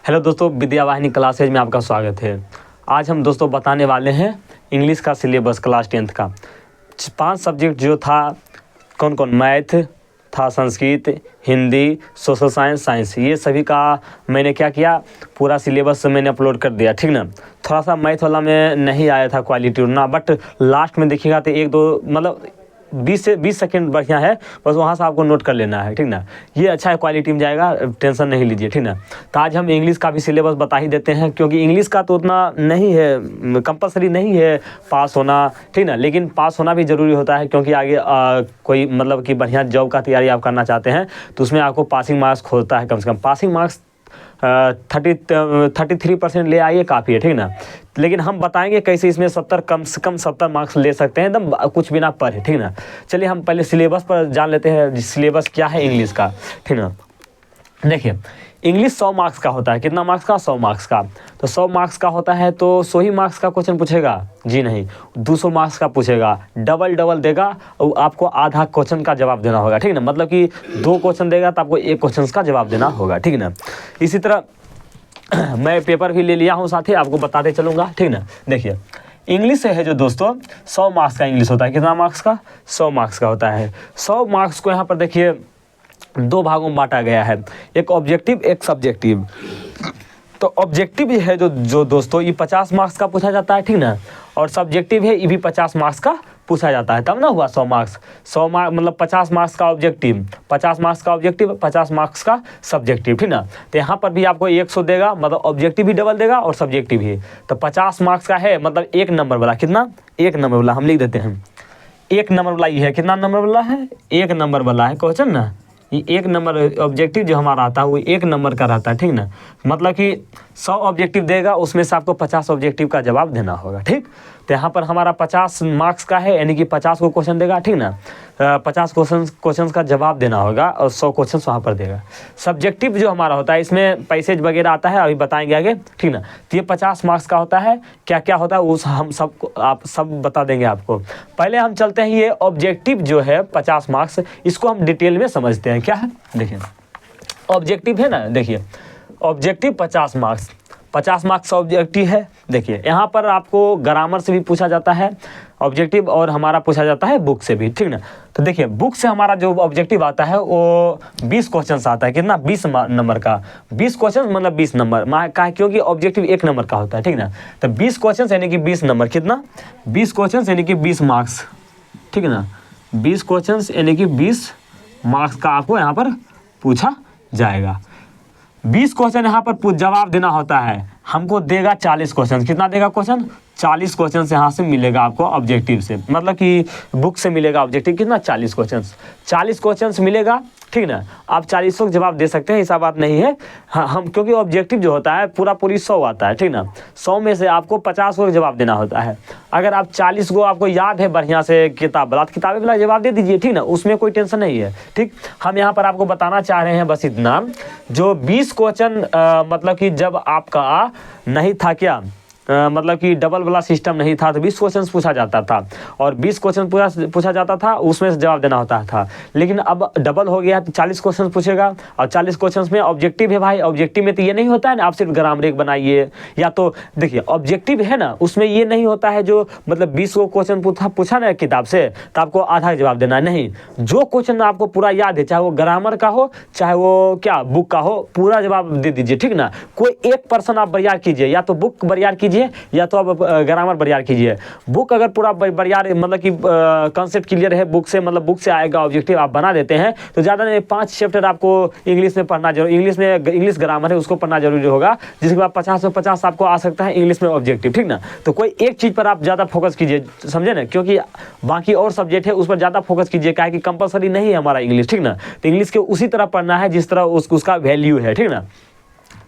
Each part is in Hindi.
हेलो दोस्तों, विद्या वाहिनी क्लासेज में आपका स्वागत है। आज हम दोस्तों बताने वाले हैं इंग्लिश का सिलेबस क्लास 10th का। 5 सब्जेक्ट जो था कौन कौन, मैथ था, Sanskrit, Hindi, social science, science, ये सभी का मैंने क्या किया, पूरा सिलेबस मैंने अपलोड कर दिया, ठीक ना। थोड़ा सा मैथ वाला में नहीं आया था क्वालिटी ना, बट लास्ट में देखिएगा तो 1-2 मतलब 20 से 20 सेकंड बढ़िया है, बस वहाँ से आपको नोट कर लेना है, ठीक ना। ये अच्छा है, क्वालिटी में जाएगा, टेंशन नहीं लीजिए, ठीक ना। तो आज हम इंग्लिश का भी सिलेबस बता ही देते हैं, क्योंकि इंग्लिश का तो उतना नहीं है, कंपलसरी नहीं है पास होना, ठीक ना। लेकिन पास होना भी ज़रूरी होता है, क्योंकि आगे कोई मतलब कि बढ़िया जॉब का तैयारी आप करना चाहते हैं तो उसमें आपको पासिंग मार्क्स खोजता है। कम से कम पासिंग मार्क्स 33% ले आइए, काफ़ी है, ठीक ना। लेकिन हम बताएंगे कैसे इसमें 70 कम से कम 70 मार्क्स ले सकते हैं, एकदम कुछ भी ना पढ़े, ठीक ना। चलिए हम पहले सिलेबस पर जान लेते हैं, सिलेबस क्या है इंग्लिश का, ठीक ना। देखिए, इंग्लिश 100 मार्क्स का होता है। कितना मार्क्स का? 100 मार्क्स का। तो 100 मार्क्स का होता है तो 100 ही मार्क्स का क्वेश्चन पूछेगा? जी नहीं, 200 मार्क्स का पूछेगा, डबल देगा और आपको आधा क्वेश्चन का जवाब देना होगा, ठीक ना। मतलब कि 2 क्वेश्चन देगा तो आपको 1 क्वेश्चन का जवाब देना होगा, ठीक ना। इसी तरह मैं पेपर भी ले लिया हूँ साथ ही, आपको बताते चलूँगा, ठीक ना। देखिए, इंग्लिश है जो दोस्तों 100 मार्क्स का इंग्लिश होता है। कितना मार्क्स का? 100 मार्क्स का होता है। 100 मार्क्स को यहाँ पर देखिए 2 भागों में बांटा गया है, एक ऑब्जेक्टिव, एक सब्जेक्टिव। तो ऑब्जेक्टिव है जो दोस्तों ये 50 मार्क्स का पूछा जाता है, ठीक ना। और सब्जेक्टिव है, ये भी 50 मार्क्स का पूछा जाता है, तब ना हुआ 100 मार्क्स। 100 मार्क्स मतलब 50 मार्क्स का ऑब्जेक्टिव, 50 मार्क्स का ऑब्जेक्टिव, 50 मार्क्स का सब्जेक्टिव, ठीक ना। तो यहाँ पर भी आपको 100 देगा, मतलब ऑब्जेक्टिव भी डबल देगा और सब्जेक्टिव भी। तो 50 मार्क्स का है, मतलब 1 नंबर वाला। कितना? 1 नंबर वाला हम लिख देते हैं। 1 नंबर वाला ये है। कितना नंबर वाला है? 1 नंबर वाला है क्वेश्चन ना। ये 1 नंबर ऑब्जेक्टिव जो हमारा आता है वो 1 नंबर का रहता है, ठीक ना। मतलब कि 100 ऑब्जेक्टिव देगा, उसमें से आपको 50 ऑब्जेक्टिव का जवाब देना होगा, ठीक। तो यहाँ पर हमारा 50 मार्क्स का है, यानी कि 50 को क्वेश्चन देगा, ठीक ना। 50 क्वेश्चन का जवाब देना होगा और 100 क्वेश्चन वहाँ पर देगा। सब्जेक्टिव जो हमारा होता है इसमें पैसेज वगैरह आता है, अभी बताएंगे आगे, ठीक ना। तो ये 50 मार्क्स का होता है। क्या क्या होता है उस हम सब आप सब बता देंगे आपको। पहले हम चलते हैं, ये ऑब्जेक्टिव जो है 50 मार्क्स, इसको हम डिटेल में समझते हैं। क्या है? देखिए, ऑब्जेक्टिव है ना, देखिए ऑब्जेक्टिव 50 मार्क्स, 50 मार्क्स ऑब्जेक्टिव है। देखिए यहाँ पर आपको ग्रामर से भी पूछा जाता है ऑब्जेक्टिव, और हमारा पूछा जाता है बुक से भी, ठीक ना। तो देखिए, बुक से हमारा जो ऑब्जेक्टिव आता है वो 20 क्वेश्चन आता है। कितना? 20 नंबर का। 20 क्वेश्चन मतलब 20 नंबर का, क्योंकि ऑब्जेक्टिव 1 नंबर का होता है, ठीक ना। तो 20 क्वेश्चन यानी कि 20 नंबर। कितना? 20 क्वेश्चन यानी कि 20 मार्क्स, ठीक है ना। 20 क्वेश्चन यानी कि 20 मार्क्स का आपको यहाँ पर पूछा जाएगा। 20 क्वेश्चन यहाँ पर जवाब देना होता है। हमको देगा 40 क्वेश्चन। कितना देगा क्वेश्चन? 40 क्वेश्चन यहाँ से मिलेगा आपको ऑब्जेक्टिव से, मतलब कि बुक से मिलेगा ऑब्जेक्टिव। कितना? 40 क्वेश्चन। 40 क्वेश्चन मिलेगा, ठीक ना। आप 40 को जवाब दे सकते हैं, ऐसा बात नहीं है। हाँ, हम क्योंकि ऑब्जेक्टिव जो होता है पूरी 100 आता है, ठीक ना। 100 में से आपको 50 को जवाब देना होता है। अगर आप 40 को आपको याद है बढ़िया से किताब वाला, किताबें वाला जवाब दे दीजिए, ठीक ना, उसमें कोई टेंशन नहीं है, ठीक। हम यहाँ पर आपको बताना चाह रहे हैं बस इतना, जो 20 क्वेश्चन मतलब कि जब आपका नहीं था क्या, मतलब कि डबल वाला सिस्टम नहीं था तो 20 क्वेश्चन पूछा जाता था, और 20 क्वेश्चन पूछा जाता था, उसमें से जवाब देना होता था। लेकिन अब डबल हो गया तो 40 क्वेश्चन पूछेगा, और 40 क्वेश्चन में ऑब्जेक्टिव है भाई। ऑब्जेक्टिव में तो ये नहीं होता है ना आप सिर्फ ग्रामर एक बनाइए, या तो देखिए ऑब्जेक्टिव है ना, उसमें ये नहीं होता है जो मतलब 20 को क्वेश्चन पूछा ना किताब से तो आपको आधा जवाब देना है। नहीं, जो क्वेश्चन आपको पूरा याद है, चाहे वो ग्रामर का हो चाहे वो क्या बुक का हो, पूरा जवाब दे दीजिए, ठीक ना। कोई 1% आप बरियार कीजिए, या तो बुक बरियार कीजिए या तो आप ग्रामर बरियार कीजिए। बुक अगर पूरा बरियार मतलब कि कॉन्सेप्ट क्लियर है बुक से, मतलब बुक से आएगा ऑब्जेक्टिव आप बना देते हैं, तो ज़्यादा नहीं 5 चैप्टर आपको इंग्लिश में पढ़ना जरूरी, इंग्लिश ग्रामर है उसको पढ़ना जरूरी होगा, जिसके बाद 50 में 50 आपको आ सकता है इंग्लिश में ऑब्जेक्टिव, ठीक ना। तो कोई एक चीज़ पर आप ज़्यादा फोकस कीजिए, समझे ना, क्योंकि बाकी और सब्जेक्ट है उस पर ज़्यादा फोकस कीजिए, क्या है कि कंपलसरी नहीं है हमारा इंग्लिश, ठीक ना। तो इंग्लिश के उसी तरह पढ़ना है जिस तरह उसका वैल्यू है, ठीक ना।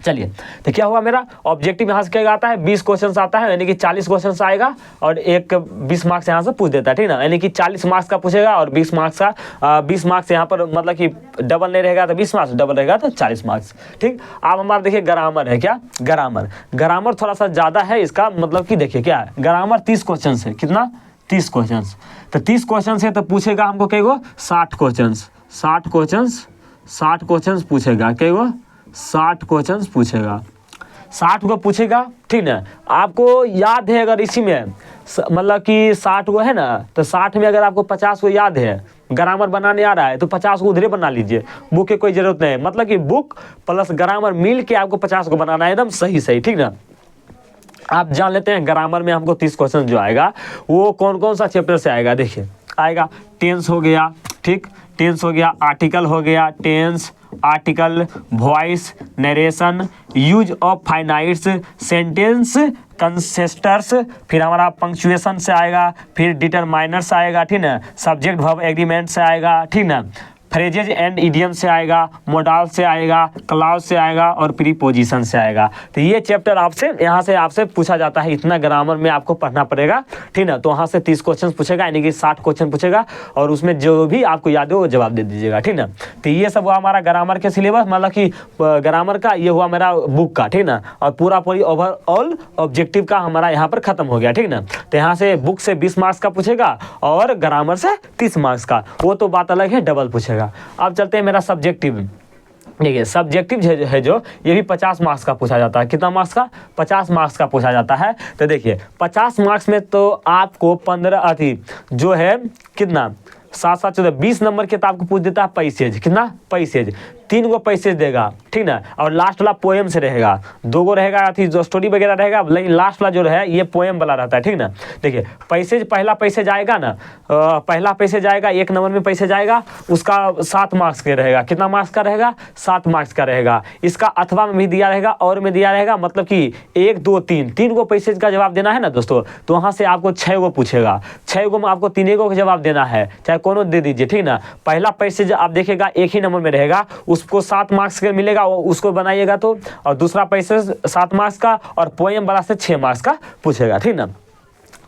चलिए, तो क्या हुआ, मेरा ऑब्जेक्टिव यहाँ से क्या आता है 20 क्वेश्चन आता है, यानी कि 40 क्वेश्चन आएगा और एक 20 मार्क्स यहाँ से पूछ देता है, ठीक ना। यानी कि 40 मार्क्स का पूछेगा और 20 मार्क्स का 20 मार्क्स यहाँ पर मतलब कि डबल नहीं रहेगा तो 20 मार्क्स, डबल रहेगा तो 40 मार्क्स, ठीक। अब हमारा देखिए ग्रामर है, क्या ग्रामर थोड़ा सा ज़्यादा है इसका, मतलब कि देखिए क्या है, ग्रामर 30 क्वेश्चन है। कितना? 30 क्वेश्चन। तो 30 क्वेश्चन है तो पूछेगा हमको कई गो 60 क्वेश्चन पूछेगा, कई गो 60 क्वेश्चन पूछेगा। 60 को पूछेगा, ठीक ना। आपको याद है अगर इसी में मतलब कि 60 को है ना, तो 60 में अगर आपको 50 को याद है, ग्रामर बनाने आ रहा है, तो 50 को उधरे बना लीजिए, बुक की कोई जरूरत नहीं है। मतलब कि बुक प्लस ग्रामर मिल के आपको 50 को बनाना है, एकदम सही सही, ठीक ना। आप जान लेते हैं ग्रामर में हमको 30 क्वेश्चन जो आएगा वो कौन कौन सा चैप्टर से आएगा। देखिए आएगा टेंस हो गया, ठीक, टेंस हो गया, आर्टिकल हो गया, tense, article, voice, narration, use of finites, sentence कंसेस्टर्स, फिर हमारा पंक्चुएशन से आएगा, फिर डिटरमाइनर्स आएगा, ठीक ना, सब्जेक्ट वर्ब एग्रीमेंट से आएगा, ठीक ना, फ्रेजेज एंड इडियम से आएगा, मोडाल से आएगा, क्लाउज से आएगा और प्रीपोजिशन से आएगा। तो ये चैप्टर आपसे यहाँ से आपसे पूछा जाता है, इतना ग्रामर में आपको पढ़ना पड़ेगा, ठीक ना। तो वहाँ से 30 क्वेश्चन पूछेगा, यानी कि 60 क्वेश्चन पूछेगा और उसमें जो भी आपको याद हो वो जवाब दे दीजिएगा, ठीक ना। तो ये सब हुआ हमारा ग्रामर के सिलेबस, मतलब कि ग्रामर का ये हुआ मेरा बुक का, ठीक ना। और पूरी ओवरऑल ऑब्जेक्टिव का हमारा यहाँ पर खत्म हो गया, ठीक ना। तो यहाँ से बुक से 20 मार्क्स का पूछेगा और ग्रामर से 30 मार्क्स का, वो तो बात अलग है, डबल पूछेगा। अब चलते हैं मेरा सब्जेक्टिव। देखिए सब्जेक्टिव है जो ये भी 50 मार्क्स का पूछा जाता है। कितना मार्क्स का? 50 मार्क्स का पूछा जाता है। तो देखिए 50 मार्क्स में तो आपको 15 जो है कितना 7 14 20 नंबर के तो आपको पूछ देता है पैसेज। कितना? पैसेज 3 गो पैसेज देगा, ठीक ना। और लास्ट वाला पोएम से रहेगा, 2 गो रहेगा जो स्टोरी वगैरह रहेगा, लेकिन लास्ट वाला जो है ये पोएम वाला रहता है, ठीक ना। देखिए पैसेज, पहला पैसेज आएगा ना, पहला पैसेज आएगा 1 नंबर में पैसेज आएगा, उसका 7 मार्क्स का रहेगा। कितना मार्क्स का रहेगा? 7 मार्क्स का रहेगा। इसका अथवा में भी दिया रहेगा और में दिया रहेगा, मतलब कि 1 2 3 गो पैसेज का जवाब देना है ना दोस्तों, तो वहाँ से आपको 6 गो पूछेगा, 6 गो में आपको 3 गो का जवाब देना है, चाहे कोनो दे दीजिए, ठीक ना। पहला पैसेज आप देखिएगा 1 ही नंबर में रहेगा, उसको 7 मार्क्स का मिलेगा, उसको बनाइएगा तो। और दूसरा पैसेज 7 मार्क्स का और पोएम वाला से 6 मार्क्स का पूछेगा, ठीक ना।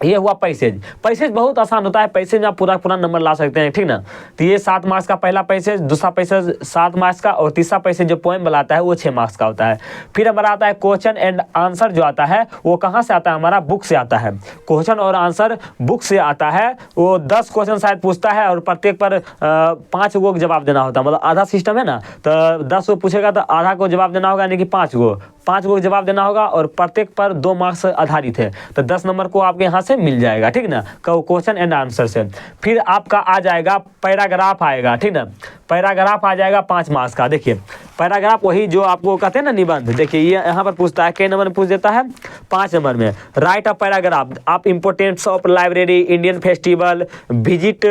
ये हुआ पैसेज। पैसेज बहुत आसान होता है, पैसेज में आप पूरा नंबर ला सकते हैं, ठीक ना। तो ये 7 मार्क्स का पहला पैसेज, दूसरा पैसेज 7 मार्क्स का और तीसरा पैसेज जो पोएम वाला आता है वो 6 मार्क्स का होता है। फिर हमारा आता है क्वेश्चन एंड आंसर, जो आता है वो कहाँ से आता है? हमारा बुक से आता है। क्वेश्चन और आंसर बुक से आता है, वो 10 क्वेश्चन शायद पूछता है और प्रत्येक पर 5 गो जवाब देना होता है, मतलब आधा सिस्टम है ना। तो 10 गो पूछेगा तो आधा को जवाब देना होगा, यानी कि 5 गो जवाब देना होगा और प्रत्येक पर 2 मार्क्स आधारित है, तो 10 नंबर को आपके यहाँ से मिल जाएगा, ठीक ना, क्वेश्चन एंड आंसर से। फिर आपका आ जाएगा पैराग्राफ आएगा, ठीक ना। पैराग्राफ आ जाएगा 5 मार्क्स का। देखिए पैराग्राफ वही जो आपको कहते हैं ना निबंध, देखिए ये यहाँ पर पूछता है, कई नंबर में पूछ देता है? 5 नंबर में। राइट अ पैराग्राफ आप importance of library, Indian festival, visit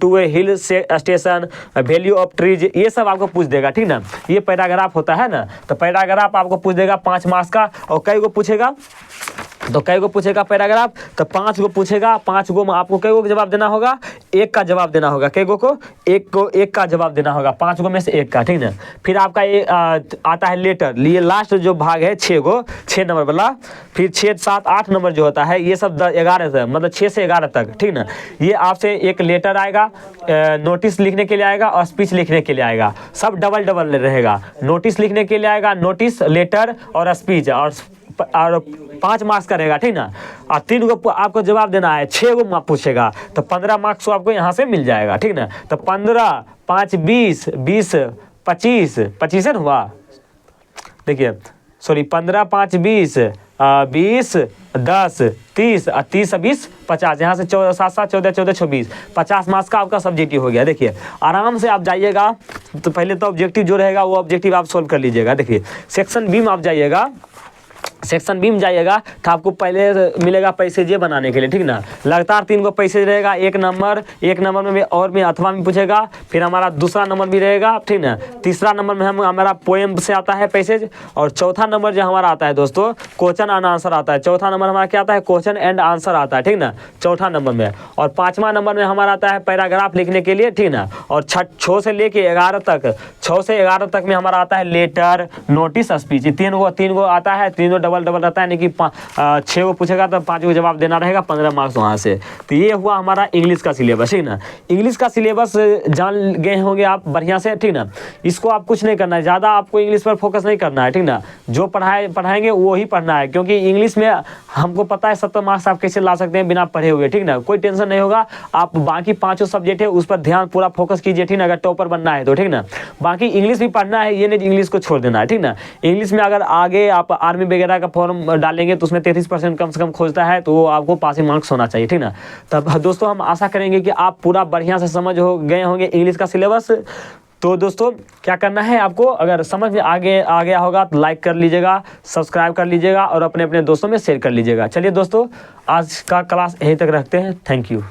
to a hill station, value of trees, ये सब आपको पूछ देगा, ठीक ना। ये पैराग्राफ होता है ना, तो पैराग्राफ आपको पूछ देगा 5 मार्क्स का। और कई गो पूछेगा? तो कई गो पूछेगा पैराग्राफ? तो 5 गो पूछेगा। 5 गो में आपको कई गो जवाब देना होगा? 1 का जवाब देना होगा। कई गो को? 1 का जवाब देना होगा, 5 गो में से 1 का, ठीक ना। फिर आपका ये आता है लेटर, ये लास्ट जो भाग है 6 नंबर वाला। फिर 6 7 8 नंबर जो होता है ये सब 11 से, मतलब 6 से 11 तक, ठीक ना। ये आपसे एक लेटर आएगा, नोटिस लिखने के लिए आएगा और स्पीच लिखने के लिए आएगा, सब डबल रहेगा। नोटिस लिखने के लिए आएगा, नोटिस, लेटर और स्पीच, और 5 मार्क्स का रहेगा, ठीक ना। और 3 गो आपको जवाब देना है, 6 गो पूछेगा, तो 15 मार्क्स आपको यहाँ से मिल जाएगा, ठीक ना। तो 15 5 20 20 25 25 है ना हुआ, देखिए सॉरी 15 5 20 20 10 30 और 30 20 50, यहाँ से 14 7 7 14 14 26 50 मार्क्स का आपका सब्जेक्टिव हो गया। देखिए आराम से आप जाइएगा, तो पहले तो ऑब्जेक्टिव जो रहेगा वो ऑब्जेक्टिव आप सोल्व कर लीजिएगा। देखिए सेक्शन बी में आप जाइएगा, सेक्शन बी में जाइएगा तो आपको पहले मिलेगा पैसेज ये बनाने के लिए, ठीक ना। लगातार 3 गो पैसेज रहेगा, 1 नंबर में और में अथवा में पूछेगा। फिर हमारा दूसरा नंबर भी रहेगा, ठीक ना। तीसरा नंबर में हमारा पोएम से आता है पैसेज, और चौथा नंबर जो हमारा आता है दोस्तों क्वेश्चन एंड आंसर आता है। चौथा नंबर हमारा क्या आता है? क्वेश्चन एंड आंसर आता है, ठीक ना, चौथा नंबर में। और 5वां नंबर में हमारा आता है पैराग्राफ लिखने के लिए, ठीक ना। और 6 से लेके 11 तक, 6 से 11 तक में हमारा आता है लेटर, नोटिस, स्पीच। 3 गो आता है, 3 गो डबल रहता है, यानी कि 6 गो पूछेगा तो 5 गो जवाब देना रहेगा, 15 मार्क्स वहाँ से। तो ये हुआ हमारा इंग्लिश का सिलेबस, ठीक ना। इंग्लिश का सिलेबस जान गए होंगे आप बढ़िया से, ठीक ना। इसको आप कुछ नहीं करना है, ज़्यादा आपको इंग्लिश पर फोकस नहीं करना है, ठीक ना। जो पढ़ाएंगे वो ही पढ़ना है, क्योंकि इंग्लिश में हमको पता है 70 मार्क्स आप कैसे ला सकते हैं बिना पढ़े हुए, ठीक ना। कोई टेंशन नहीं होगा, आप बाकी 5 सब्जेक्ट है उस पर ध्यान पूरा फोकस कीजिए, ठीक ना, अगर टॉपर बनना है तो, ठीक ना। बाकी इंग्लिश भी पढ़ना है, ये नहीं इंग्लिश को छोड़ देना है, ठीक ना। इंग्लिश में अगर आगे आप आर्मी वगैरह का फॉर्म डालेंगे तो उसमें 33% कम से कम खोजता है, तो आपको पासिंग मार्क्स होना चाहिए, ठीक ना। तब दोस्तों हम आशा करेंगे कि आप पूरा बढ़िया से समझ हो गए होंगे इंग्लिश का सिलेबस। तो दोस्तों क्या करना है आपको, अगर समझ में आ गया होगा तो लाइक कर लीजिएगा, सब्सक्राइब कर लीजिएगा और अपने अपने दोस्तों में शेयर कर लीजिएगा। चलिए दोस्तों, आज का क्लास यहीं तक रखते हैं। Thank you.